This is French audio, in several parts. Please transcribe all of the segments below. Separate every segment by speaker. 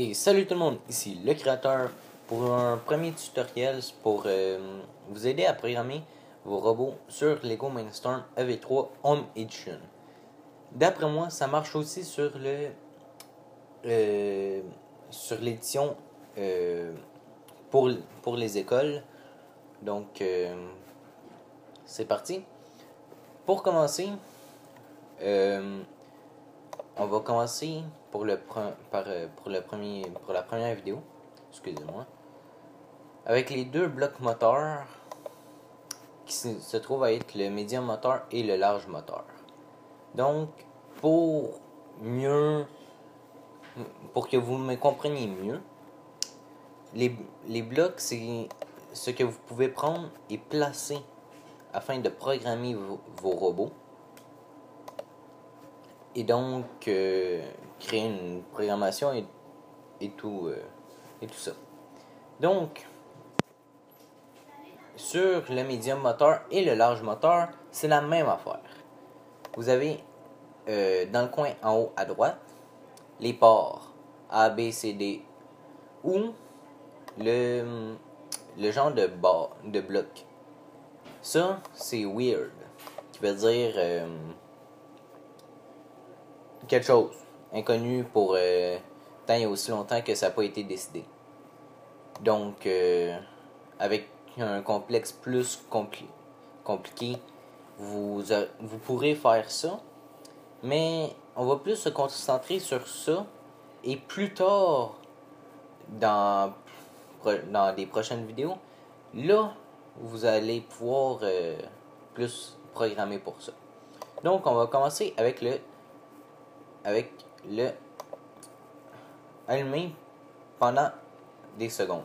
Speaker 1: Et salut tout le monde, ici le créateur pour un premier tutoriel pour vous aider à programmer vos robots sur Lego Mindstorm EV3 Home Edition. D'après moi, ça marche aussi sur sur l'édition pour les écoles. Donc c'est parti. Pour commencer, on va commencer pour la première vidéo, excusez-moi, avec les deux blocs moteurs qui se trouvent à être le médium moteur et le large moteur. Donc, pour que vous me compreniez mieux, les blocs, c'est ce que vous pouvez prendre et placer afin de programmer vos robots. Et donc, créer une programmation et tout ça. Donc, sur le médium moteur et le large moteur, c'est la même affaire. Vous avez dans le coin en haut à droite les ports A, B, C, D ou le genre de bloc. Ça, c'est weird, qui veut dire quelque chose inconnu pour tant et aussi longtemps que ça n'a pas été décidé. Donc, avec un complexe plus compliqué, vous pourrez faire ça, mais on va plus se concentrer sur ça, et plus tard dans des prochaines vidéos, là, vous allez pouvoir plus programmer pour ça. Donc, on va commencer avec le allumer pendant des secondes.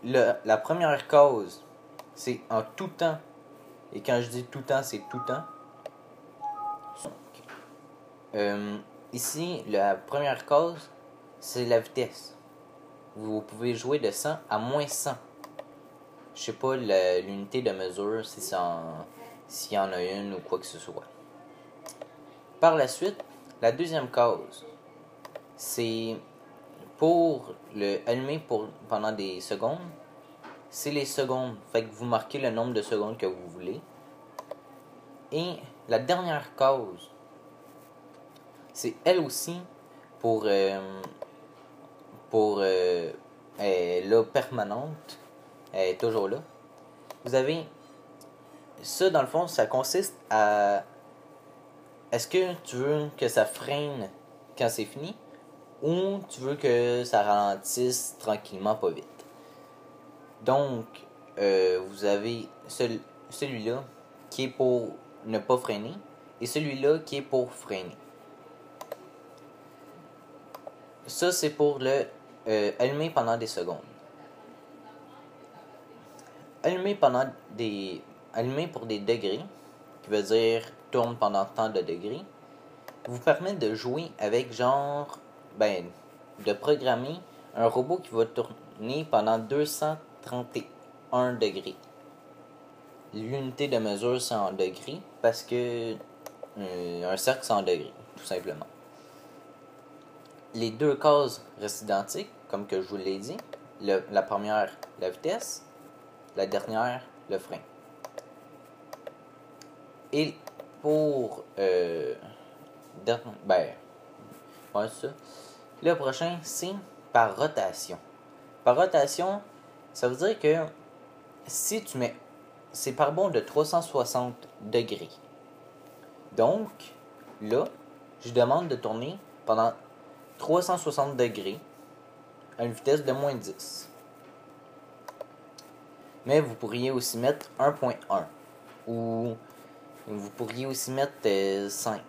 Speaker 1: La première case, c'est en tout temps. Et quand je dis tout temps, c'est tout temps. Ici, la première case, c'est la vitesse. Vous pouvez jouer de 100 à moins 100. Je sais pas l'unité de mesure, s'il y en a une ou quoi que ce soit. Par la suite, la deuxième case, c'est pour le allumer pendant des secondes. C'est les secondes. Fait que vous marquez le nombre de secondes que vous voulez. Et la dernière case, c'est elle aussi pour elle est là permanente. Elle est toujours là. Vous avez ça, dans le fond, ça consiste à: est-ce que tu veux que ça freine quand c'est fini, ou tu veux que ça ralentisse tranquillement, pas vite. Donc, vous avez celui-là qui est pour ne pas freiner et celui-là qui est pour freiner. Ça, c'est pour le allumer pendant des secondes. Allumer pour des degrés, qui veut dire tourne pendant tant de degrés, vous permet de jouer avec de programmer un robot qui va tourner pendant 231 degrés. L'unité de mesure, c'est en degrés, parce que un cercle, c'est en degrés, tout simplement. Les deux cases restent identiques, comme que je vous l'ai dit. La première, la vitesse. La dernière, le frein. Et pour ça. Le prochain, c'est par rotation. Par rotation, ça veut dire que si tu mets, c'est par bond de 360 degrés. Donc, là, je demande de tourner pendant 360 degrés à une vitesse de moins 10. Mais vous pourriez aussi mettre 1.1 ou vous pourriez aussi mettre 5.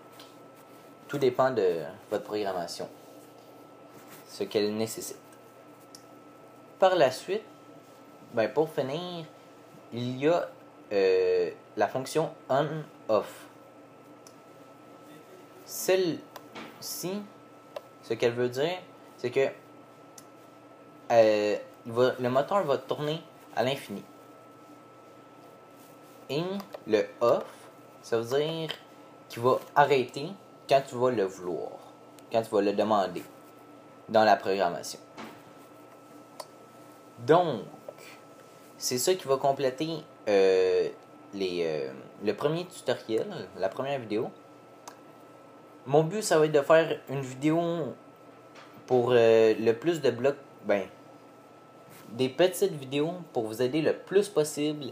Speaker 1: Tout dépend de votre programmation, ce qu'elle nécessite. Par la suite, pour finir, il y a la fonction on-off. Celle-ci, ce qu'elle veut dire, c'est que le moteur va tourner à l'infini. Et le off, ça veut dire qu'il va arrêter quand tu vas le vouloir. quand tu vas le demander dans la programmation. Donc, c'est ça qui va compléter le premier tutoriel, la première vidéo. Mon but, ça va être de faire une vidéo pour le plus de blocs, des petites vidéos pour vous aider le plus possible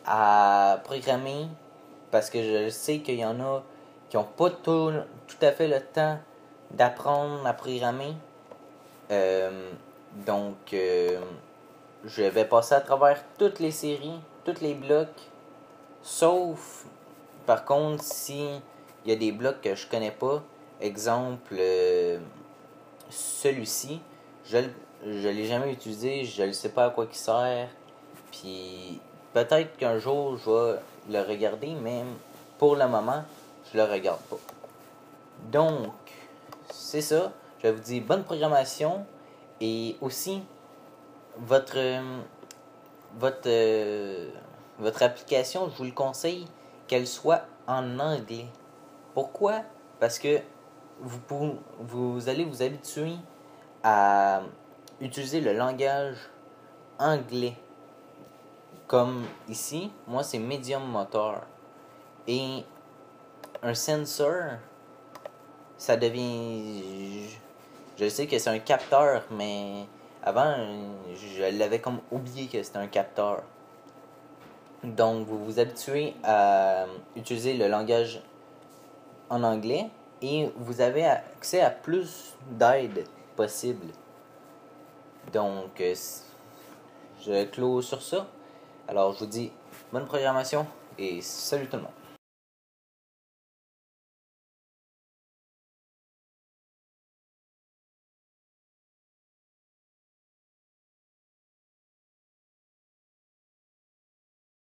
Speaker 1: à programmer, parce que je sais qu'il y en a qui n'ont pas tout à fait le temps d'apprendre à programmer. Donc, je vais passer à travers toutes les séries, tous les blocs, sauf, par contre, si il y a des blocs que je connais pas, exemple, celui-ci, je l'ai jamais utilisé, je ne sais pas à quoi il sert, puis peut-être qu'un jour je vais le regarder, mais pour le moment, je le regarde pas. Donc, c'est ça. Je vous dis bonne programmation et aussi votre votre application, je vous le conseille qu'elle soit en anglais. Pourquoi? Parce que vous allez vous habituer à utiliser le langage anglais. Comme ici, moi c'est Medium Motor. Et un sensor, ça devient... Je sais que c'est un capteur, mais avant, je l'avais comme oublié que c'était un capteur. Donc, vous vous habituez à utiliser le langage en anglais et vous avez accès à plus d'aide possible. Donc, je clôt sur ça. Alors, je vous dis bonne programmation et salut tout le monde.